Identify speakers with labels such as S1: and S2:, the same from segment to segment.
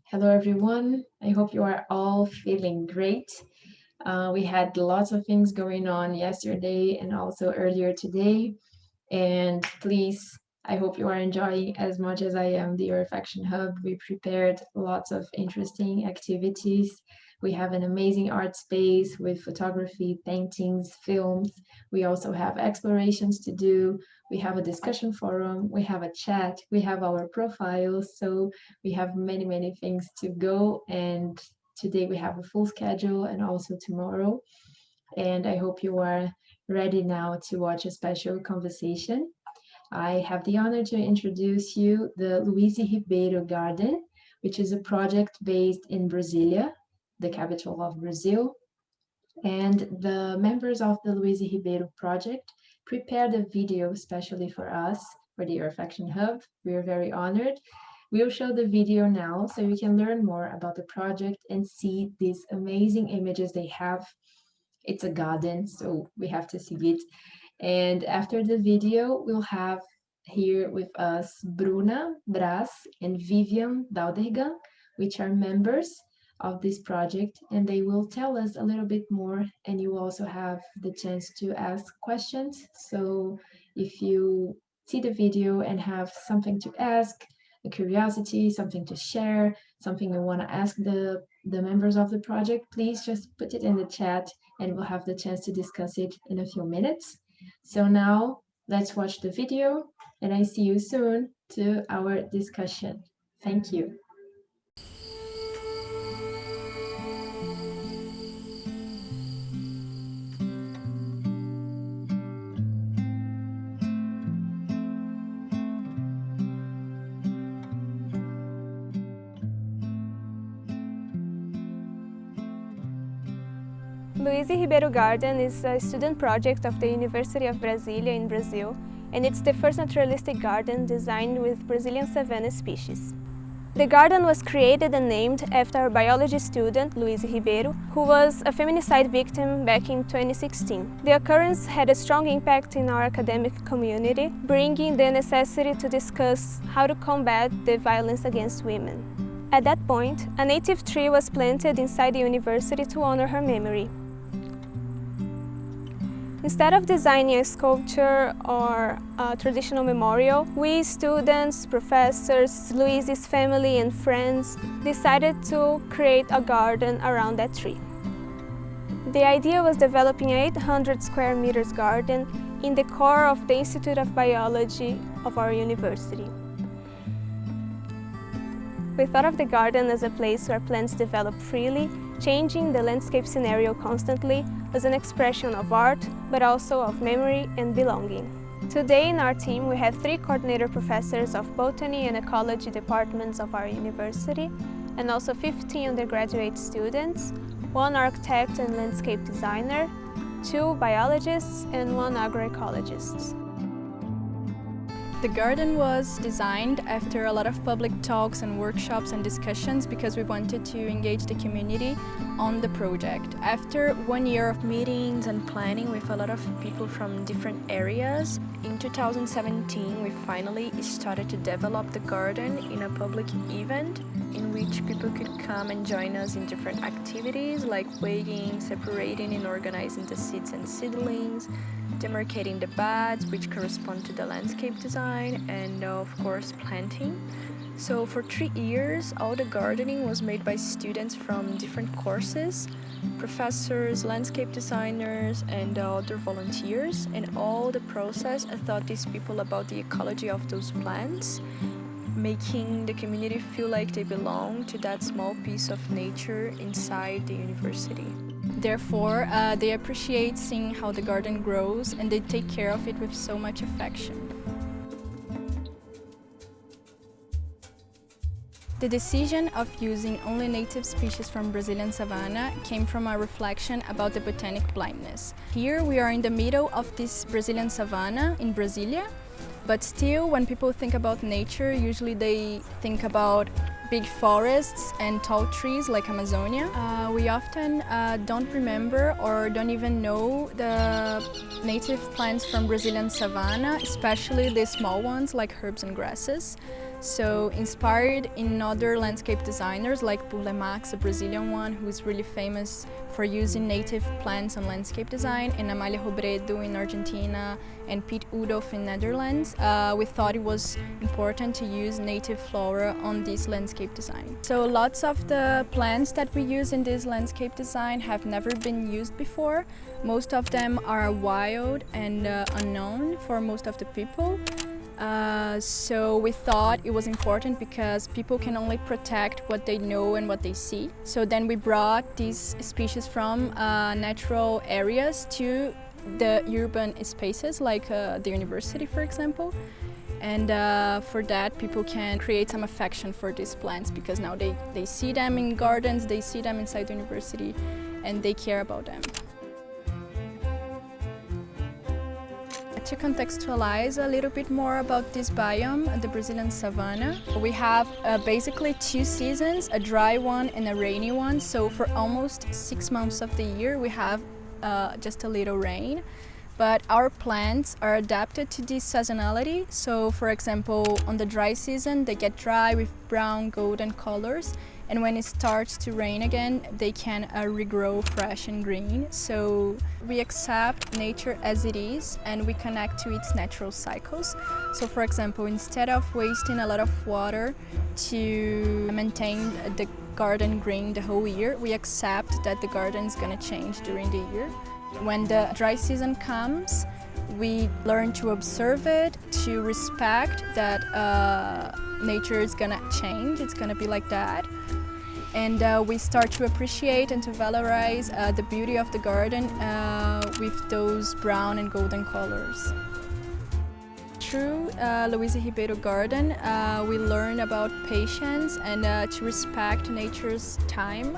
S1: Hello, everyone. I hope you are all feeling great. We had lots of things going on yesterday and also earlier today. And please, I hope you are enjoying as much as I am the Earth Action Hub. We prepared lots of interesting activities. We have an amazing art space with photography, paintings, films. We also have explorations to do. We have a discussion forum. We have a chat. We have our profiles. So we have many, many things to go. And today we have a full schedule and also tomorrow. And I hope you are ready now to watch a special conversation. I have the honor to introduce you the Louise Ribeiro Garden, which is a project based in Brasília, the capital of Brazil. And the members of the Louise Ribeiro project prepared a video especially for us, for the Earth Action Hub. We are very honored. We'll show the video now so you can learn more about the project and see these amazing images they have. It's a garden, so we have to see it. And after the video, we'll have here with us Bruna, Braz, and Vívian, Daldegan, which are members of this project, and they will tell us a little bit more, and you also have the chance to ask questions. So if you see the video and have something to ask, a curiosity, something to share, something you want to ask the members of the project, please just put it in the chat and we'll have the chance to discuss it in a few minutes. So now let's watch the video and I see you soon to our discussion. Thank you.
S2: Louise Ribeiro Garden is a student project of the University of Brasília in Brazil, and it's the first naturalistic garden designed with Brazilian Savanna species. The garden was created and named after a biology student, Louise Ribeiro, who was a feminicide victim back in 2016. The occurrence had a strong impact in our academic community, bringing the necessity to discuss how to combat the violence against women. At that point, a native tree was planted inside the university to honor her memory. Instead of designing a sculpture or a traditional memorial, we students, professors, Louise's family and friends decided to create a garden around that tree. The idea was developing an 800 square meters garden in the core of the Institute of Biology of our university. We thought of the garden as a place where plants develop freely, changing the landscape scenario constantly as an expression of art, but also of memory and belonging. Today in our team we have 3 coordinator professors of botany and ecology departments of our university, and also 15 undergraduate students, 1 architect and landscape designer, 2 biologists and 1 agroecologist.
S3: The garden was designed after a lot of public talks and workshops and discussions because we wanted to engage the community on the project. After 1 year of meetings and planning with a lot of people from different areas, in 2017 we finally started to develop the garden in a public event in which people could come and join us in different activities like weighing, separating and organizing the seeds and seedlings, demarcating the beds which correspond to the landscape design, and of course planting. So for 3 years all the gardening was made by students from different courses, professors, landscape designers and other volunteers, and all the process taught these people about the ecology of those plants, making the community feel like they belong to that small piece of nature inside the university. Therefore, they appreciate seeing how the garden grows and they take care of it with so much affection. The decision of using only native species from Brazilian Savanna came from a reflection about the botanic blindness. Here we are in the middle of this Brazilian Savanna in Brasília, but still when people think about nature, usually they think about big forests and tall trees like Amazonia. We often don't remember or don't even know the native plants from Brazilian Savanna, especially the small ones like herbs and grasses. So inspired in other landscape designers like Max, a Brazilian one who is really famous for using native plants on landscape design, and Amalia Robredo in Argentina and Piet Oudolf in Netherlands, we thought it was important to use native flora on this landscape design. So lots of the plants that we use in this landscape design have never been used before. Most of them are wild and unknown for most of the people. So we thought it was important because people can only protect what they know and what they see. So then we brought these species from natural areas to the urban spaces like the university, for example. And for that, people can create some affection for these plants because now they see them in gardens, they see them inside the university, and they care about them. To contextualize a little bit more about this biome, the Brazilian Savanna, we have basically two seasons, a dry one and a rainy one. So for almost 6 months of the year we have just a little rain. But our plants are adapted to this seasonality. So for example, on the dry season they get dry with brown, golden colors. And when it starts to rain again, they can regrow fresh and green. So we accept nature as it is and we connect to its natural cycles. So for example, instead of wasting a lot of water to maintain the garden green the whole year, we accept that the garden is going to change during the year. When the dry season comes, we learn to observe it, to respect that nature is gonna change, it's gonna be like that. And we start to appreciate and to valorize the beauty of the garden with those brown and golden colors. Through Louise Ribeiro Garden, we learn about patience and to respect nature's time.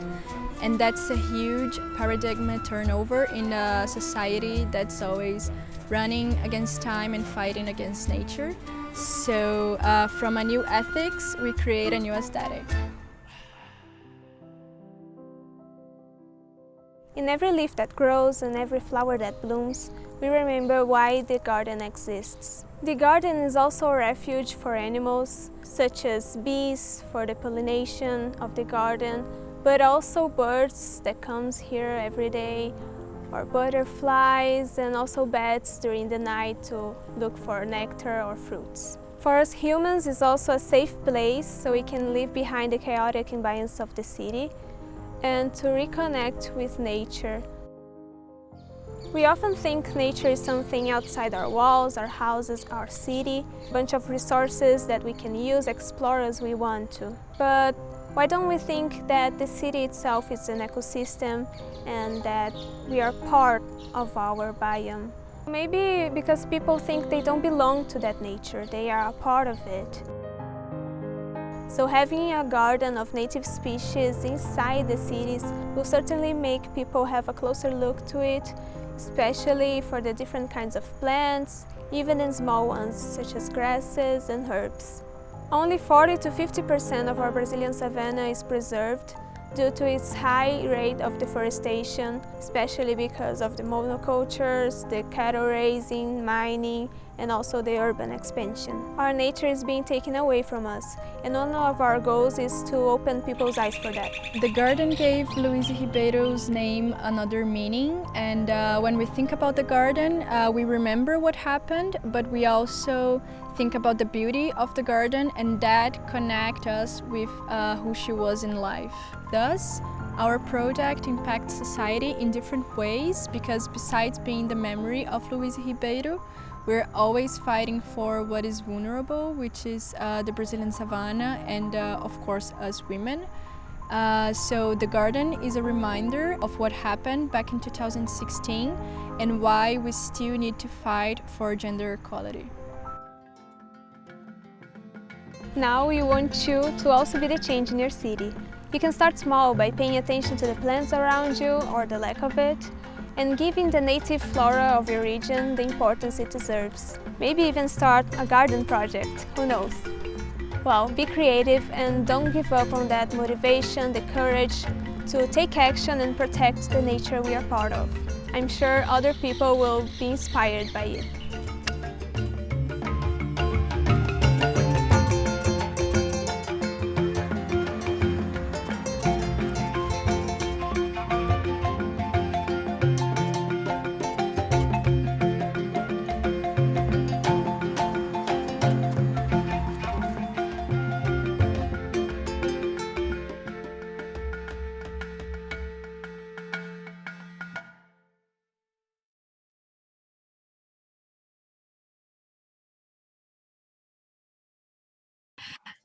S3: And that's a huge paradigm turnover in a society that's always running against time and fighting against nature. So from a new ethics, we create a new aesthetic.
S2: In every leaf that grows and every flower that blooms, we remember why the garden exists. The garden is also a refuge for animals, such as bees for the pollination of the garden, but also birds that comes here every day, or butterflies, and also bats during the night to look for nectar or fruits. For us humans, it's also a safe place so we can leave behind the chaotic environments of the city and to reconnect with nature. We often think nature is something outside our walls, our houses, our city, a bunch of resources that we can use, explore as we want to. But why don't we think that the city itself is an ecosystem and that we are part of our biome? Maybe because people think they don't belong to that nature, they are a part of it. So having a garden of native species inside the cities will certainly make people have a closer look to it, especially for the different kinds of plants, even in small ones such as grasses and herbs. Only 40 to 50% of our Brazilian savanna is preserved due to its high rate of deforestation, especially because of the monocultures, the cattle raising, mining, and also the urban expansion. Our nature is being taken away from us, and one of our goals is to open people's eyes for that.
S3: The garden gave Louise Ribeiro's name another meaning, and when we think about the garden, we remember what happened, but we also think about the beauty of the garden, and that connects us with who she was in life. Thus, our project impacts society in different ways because besides being the memory of Louise Ribeiro, we're always fighting for what is vulnerable, which is the Brazilian savanna and of course us women. So the garden is a reminder of what happened back in 2016 and why we still need to fight for gender equality.
S2: Now we want you to also be the change in your city. You can start small by paying attention to the plants around you or the lack of it, and giving the native flora of your region the importance it deserves. Maybe even start a garden project, who knows? Well, be creative and don't give up on that motivation, the courage to take action and protect the nature we are part of. I'm sure other people will be inspired by it.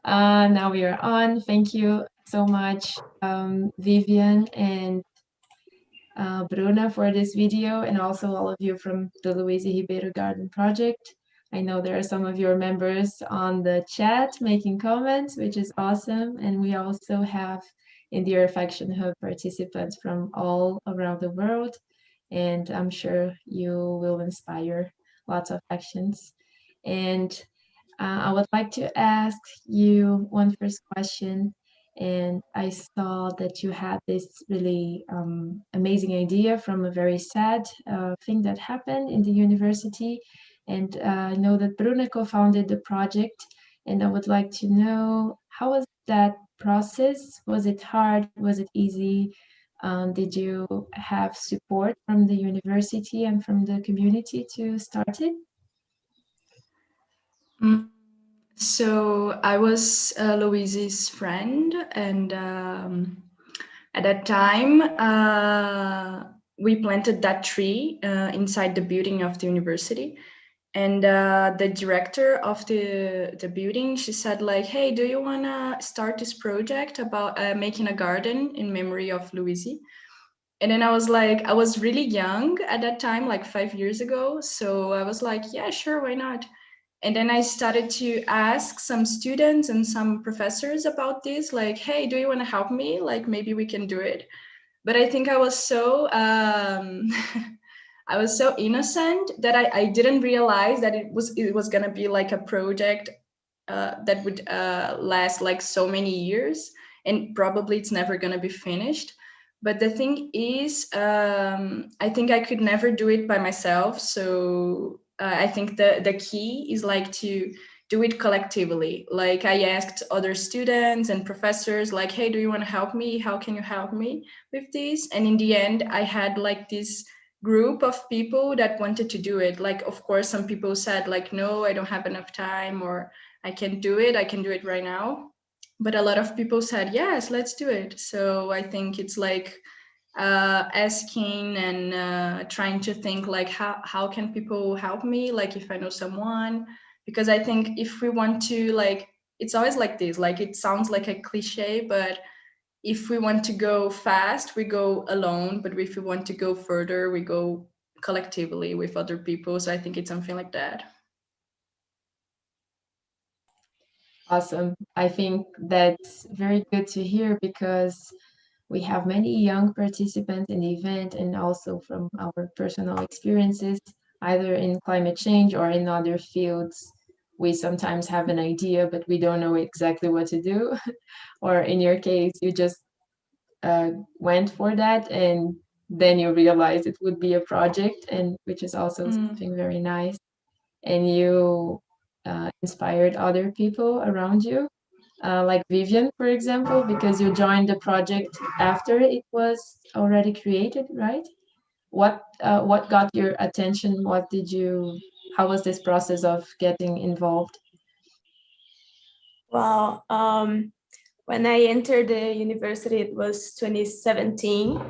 S1: Now we are on. Thank you so much, Vivian and Bruna, for this video, and also all of you from the Louise Ribeiro Garden project. I know there are some of your members on the chat making comments, which is awesome. And we also have in the Earth Action Hub participants from all around the world. And I'm sure you will inspire lots of actions. And I would like to ask you one first question. And I saw that you had this really amazing idea from a very sad thing that happened in the university. And I know that Bruna co-founded the project. And I would like to know, how was that process? Was it hard? Was it easy? Did you have support from the university and from the community to start it?
S4: So I was Louise's friend, and at that time we planted that tree inside the building of the university. And the director of the building, she said like, hey, do you want to start this project about making a garden in memory of Louise? And then I was like, I was really young at that time, like 5 years ago. So I was like, yeah, sure, why not? And then I started to ask some students and some professors about this, like, hey, do you want to help me? Like, maybe we can do it. But I think I was so I was so innocent that I didn't realize that it was gonna be like a project that would last like so many years, and probably it's never gonna be finished. But the thing is, I think I could never do it by myself. So I think the key is like to do it collectively. Like I asked other students and professors, like, hey, do you want to help me? How can you help me with this? And in the end, I had like this group of people that wanted to do it. Like, of course, some people said like, no, I don't have enough time, or I can't do it. I can do it right now. But a lot of people said, yes, let's do it. So I think it's like asking and trying to think like, how can people help me? Like if I know someone, because I think if we want to like, it's always like this, like it sounds like a cliche, but if we want to go fast, we go alone. But if we want to go further, we go collectively with other people. So I think it's something like that.
S1: Awesome. I think that's very good to hear, because we have many young participants in the event, and also from our personal experiences, either in climate change or in other fields. We sometimes have an idea, but we don't know exactly what to do. Or in your case, you just went for that, and then you realized it would be a project, and which is also something very nice. And you inspired other people around you, like Vívian, for example, because you joined the project after it was already created, right? What got your attention? How was this process of getting involved?
S2: Well, when I entered the university, it was 2017.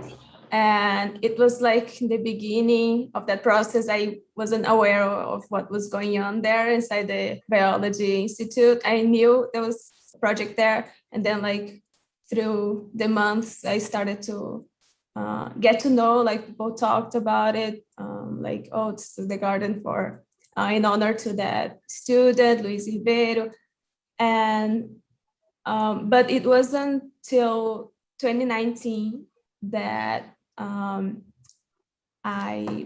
S2: And it was like in the beginning of that process, I wasn't aware of what was going on there inside the biology institute. I knew there was a project there. And then like through the months, I started to get to know, like people talked about it, like, oh, it's the garden for, in honor to that student, Louise Ribeiro. And, but it wasn't till 2019 that I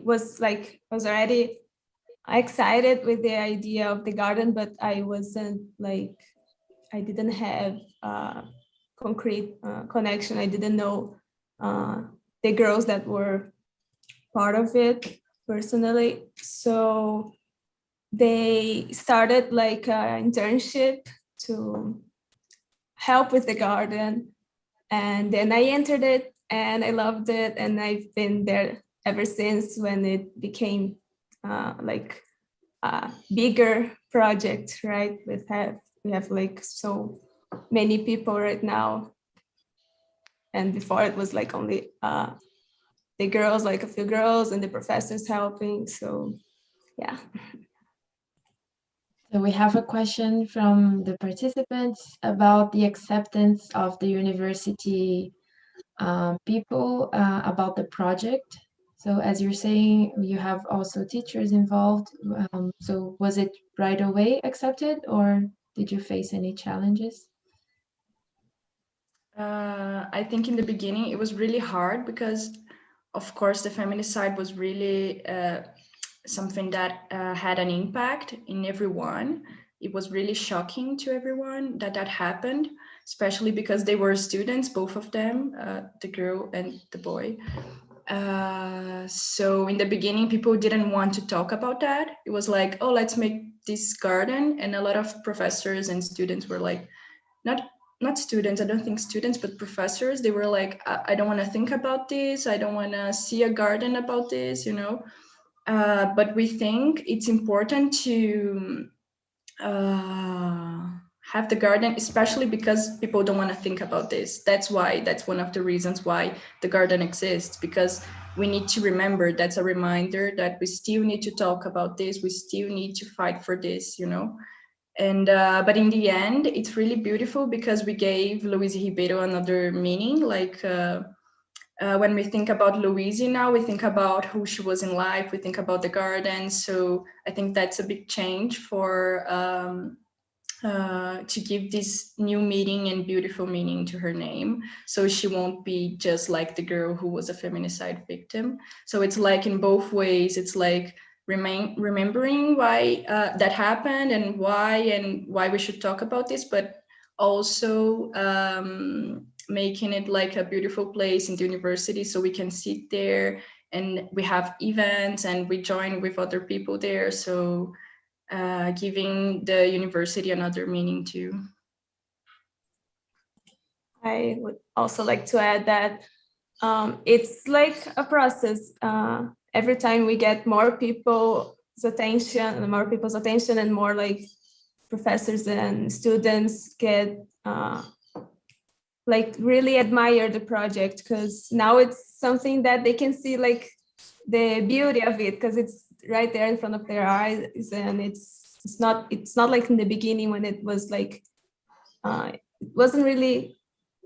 S2: was already excited with the idea of the garden, but I wasn't like, I didn't have a concrete connection. I didn't know the girls that were part of it personally. So they started like an internship to help with the garden. And then I entered it and I loved it. And I've been there ever since, when it became like a bigger project, right? We have like so many people right now. And before it was like only the girls, like a few girls, and the professors helping. So yeah.
S1: So we have a question from the participants about the acceptance of the university people about the project. So as you're saying, you have also teachers involved. So was it right away accepted, or did you face any challenges?
S4: I think in the beginning it was really hard because, of course, the feminicide was really something that had an impact in everyone. It was really shocking to everyone that that happened, especially because they were students, both of them, the girl and the boy. So in the beginning, people didn't want to talk about that. It was like, oh, let's make this garden, and a lot of professors and students were like, not not students, I don't think students, but professors, they were like, I don't want to think about this, I don't want to see a garden about this, you know. But we think it's important to uh, have the garden, especially because people don't want to think about this. That's one of the reasons why the garden exists, because we need to remember, that's a reminder that we still need to talk about this, we still need to fight for this, you know. And but in the end, it's really beautiful because we gave Louise Ribeiro another meaning. Like when we think about Louise now, we think about who she was in life. We think about the garden. So I think that's a big change for to give this new meaning and beautiful meaning to her name. So she won't be just like the girl who was a feminicide victim. So it's like in both ways. It's like remembering why that happened and why we should talk about this, but also making it like a beautiful place in the university so we can sit there and we have events and we join with other people there. So giving the university another meaning too.
S2: I would also like to add that it's like a process. Every time we get more people's attention and more like professors and students get like really admire the project, because now it's something that they can see like the beauty of it, because it's right there in front of their eyes, and it's not like in the beginning when it was like it wasn't really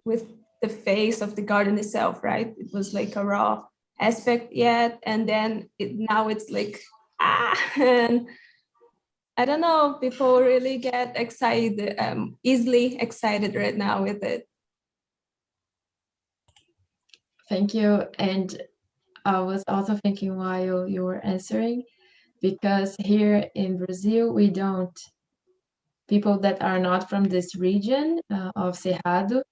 S2: with the face of the garden itself, right? It was like a raw aspect yet, and then now it's like and I don't know, people really get excited, easily excited right now with it.
S1: Thank you. And I was also thinking while you were answering, because here in Brazil, we don't, people that are not from this region of Cerrado,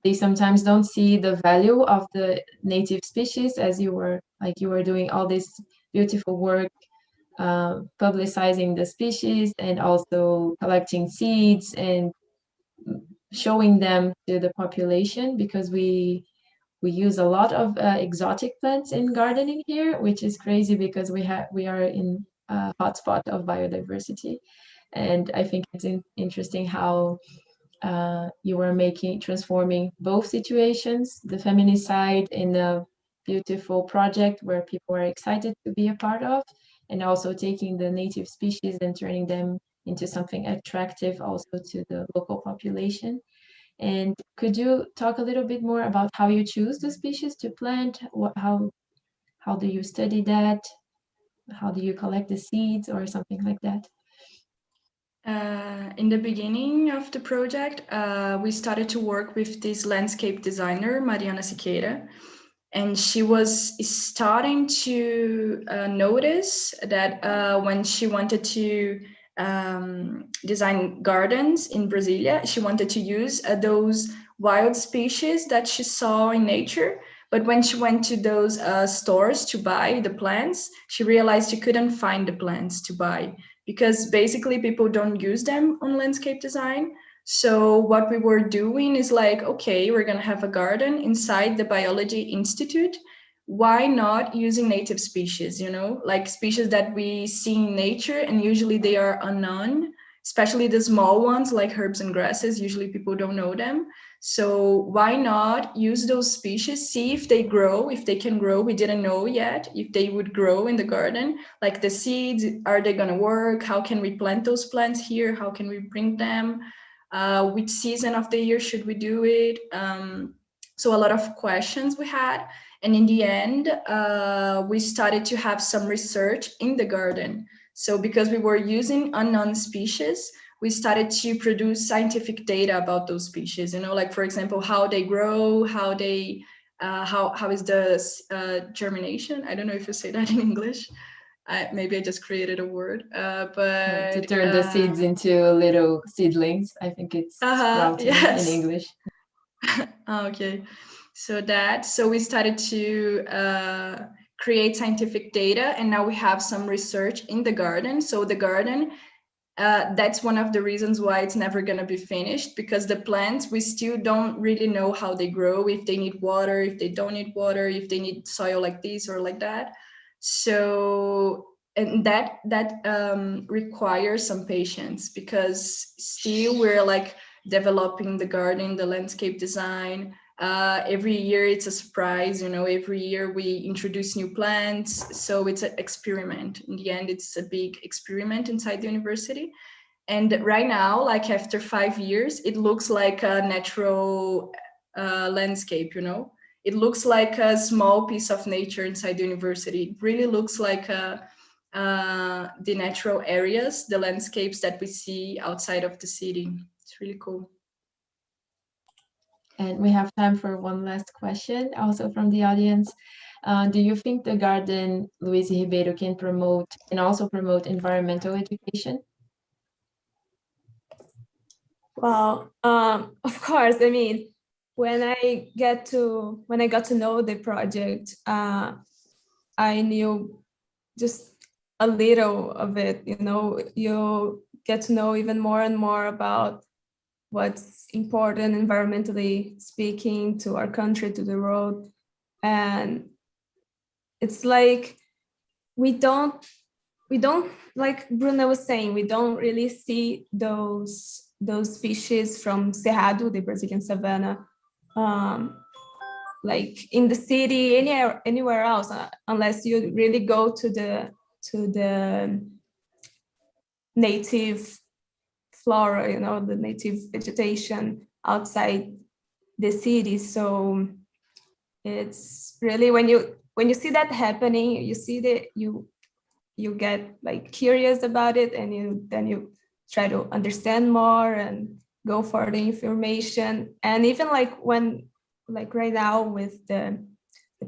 S1: they sometimes don't see the value of the native species, as you were doing all this beautiful work publicizing the species and also collecting seeds and showing them to the population, because we use a lot of exotic plants in gardening here, which is crazy because we are in a hotspot of biodiversity. And I think it's interesting how you are transforming both situations, the feminicide in a beautiful project where people are excited to be a part of, and also taking the native species and turning them into something attractive also to the local population. And could you talk a little bit more about how you choose the species to plant? How do you study that? How do you collect the seeds or something like that?
S4: In the beginning of the project, we started to work with this landscape designer, Mariana Siqueira, and she was starting to notice that when she wanted to design gardens in Brasília, she wanted to use those wild species that she saw in nature. But when she went to those stores to buy the plants, she realized she couldn't find the plants to buy because basically people don't use them on landscape design. So what we were doing is like, okay, we're going to have a garden inside the Biology Institute. Why not using native species, you know, like species that we see in nature and usually they are unknown, especially the small ones like herbs and grasses. Usually people don't know them. So why not use those species, see if they grow, if they can grow. We didn't know yet if they would grow in the garden, like the seeds, are they going to work? How can we plant those plants here? How can we bring them? Which season of the year should we do it? So a lot of questions we had. And in the end, we started to have some research in the garden. So because we were using unknown species, we started to produce scientific data about those species, like, for example, how they grow, how is the germination. I don't know if you say that in English. Maybe I just created a word, but
S1: to turn the seeds into little seedlings. I think it's sprouting in
S4: yes.
S1: English.
S4: Okay, so we started to create scientific data, and now we have some research in the garden. So the garden, that's one of the reasons why it's never going to be finished, because the plants, we still don't really know how they grow, if they need water, if they don't need water, if they need soil like this or like that. So, and that requires some patience, because still we're like developing the garden, the landscape design. Every year it's a surprise, every year we introduce new plants. So it's an experiment. In the end, it's a big experiment inside the university. And right now, like after 5 years, it looks like a natural landscape, It looks like a small piece of nature inside the university. It really looks like the natural areas, the landscapes that we see outside of the city. It's really cool.
S1: And we have time for one last question, also from the audience. Do you think the garden, Louise Ribeiro, can also promote environmental education?
S2: Well, of course. I mean, when I got to know the project, I knew just a little of it. You get to know even more and more about what's important environmentally speaking to our country, to the world. And it's like we don't, like Bruna was saying, we don't really see those species from Cerrado, the Brazilian Savanna, like in the city, anywhere else, unless you really go to the native flora, the native vegetation outside the city. So it's really when you see that happening, you see that you get like curious about it, and then you try to understand more and go for the information. And even like right now with the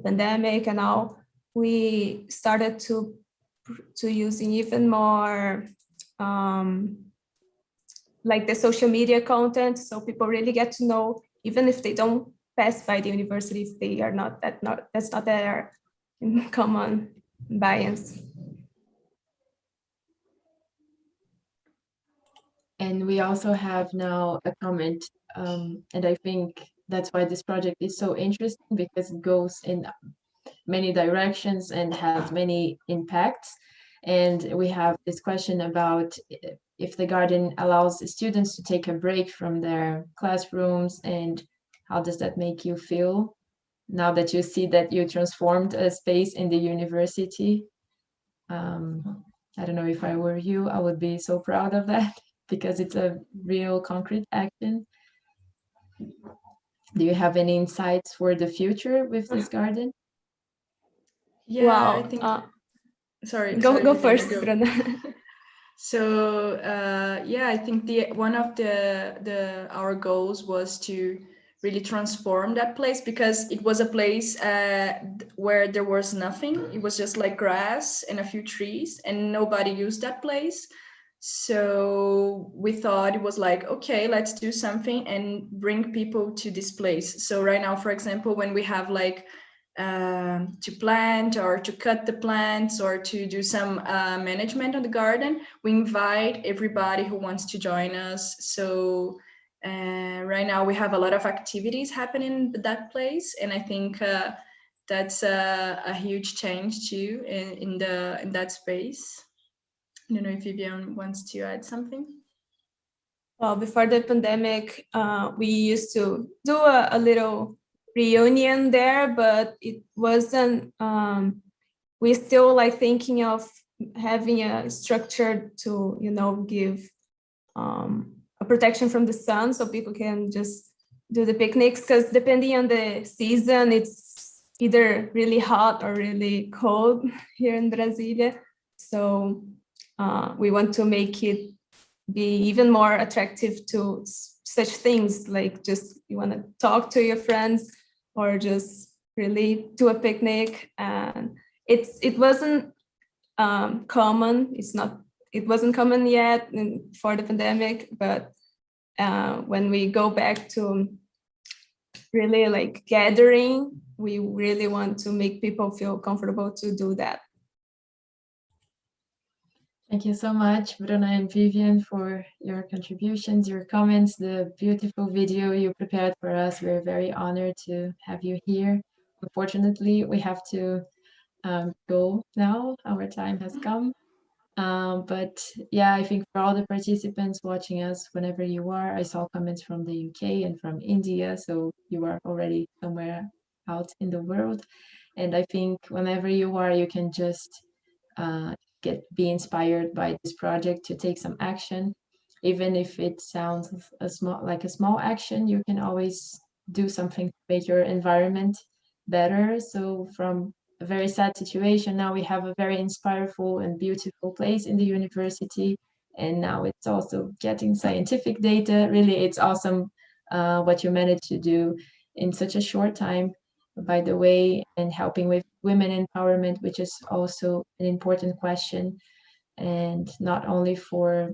S2: pandemic and all, we started to using even more like the social media content, so people really get to know, even if they don't pass by the university, if they are that's not their common bias.
S1: And we also have now a comment, and I think that's why this project is so interesting, because it goes in many directions and has many impacts. And we have this question about if the garden allows the students to take a break from their classrooms, and how does that make you feel now that you see that you transformed a space in the university? I don't know, if I were you, I would be so proud of that, because it's a real concrete action. Do you have any insights for the future with this garden?
S4: Yeah,
S2: Well,
S4: I think. Sorry.
S2: Go
S4: Vivian,
S2: first,
S4: go.
S2: Bruna.
S4: So yeah, I think one of our goals was to really transform that place, because it was a place where there was nothing. It was just like grass and a few trees, and nobody used that place. So we thought it was like, okay, let's do something and bring people to this place. So right now, for example, when we have like to plant or to cut the plants or to do some management on the garden, we invite everybody who wants to join us. So right now we have a lot of activities happening in that place, and I think that's a huge change too in that space. I don't know if Vívian wants to add something.
S2: Well, before the pandemic, we used to do a little reunion there, but it wasn't, we still like thinking of having a structure to, give a protection from the sun so people can just do the picnics, because depending on the season, it's either really hot or really cold here in Brasilia. So we want to make it be even more attractive to such things, like just you want to talk to your friends or just really do a picnic. And it wasn't common. It wasn't common yet for the pandemic, but when we go back to really like gathering, we really want to make people feel comfortable to do that.
S1: Thank you so much, Bruna and Vivian, for your contributions, your comments, the beautiful video you prepared for us. We're very honored to have you here. Unfortunately, we have to go now. Our time has come. But yeah, I think for all the participants watching us, whenever you are, I saw comments from the UK and from India, so you are already somewhere out in the world. And I think whenever you are, you can just uh, be inspired by this project to take some action. Even if it sounds like a small action, you can always do something to make your environment better. So from a very sad situation, now we have a very inspireful and beautiful place in the university, and now it's also getting scientific data. Really, it's awesome what you managed to do in such a short time, by the way, and helping with women empowerment, which is also an important question, and not only for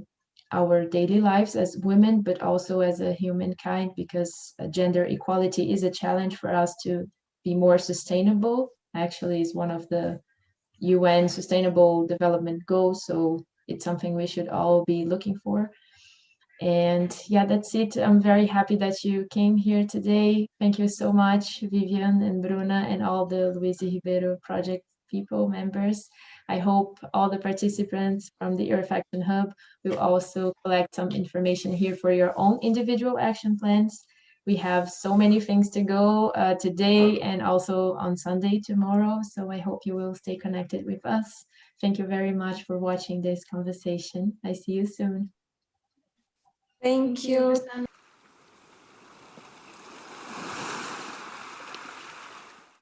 S1: our daily lives as women, but also as a humankind, because gender equality is a challenge for us to be more sustainable. Actually, is one of the UN Sustainable Development Goals, so it's something we should all be looking for. And yeah, that's it. I'm very happy that you came here today. Thank you so much, Vivian and Bruna, and all the Louise Ribeiro project people, members. I hope all the participants from the Earth Action Hub will also collect some information here for your own individual action plans. We have so many things to go today and also on Sunday tomorrow. So I hope you will stay connected with us. Thank you very much for watching this conversation. I see you soon.
S2: Thank you.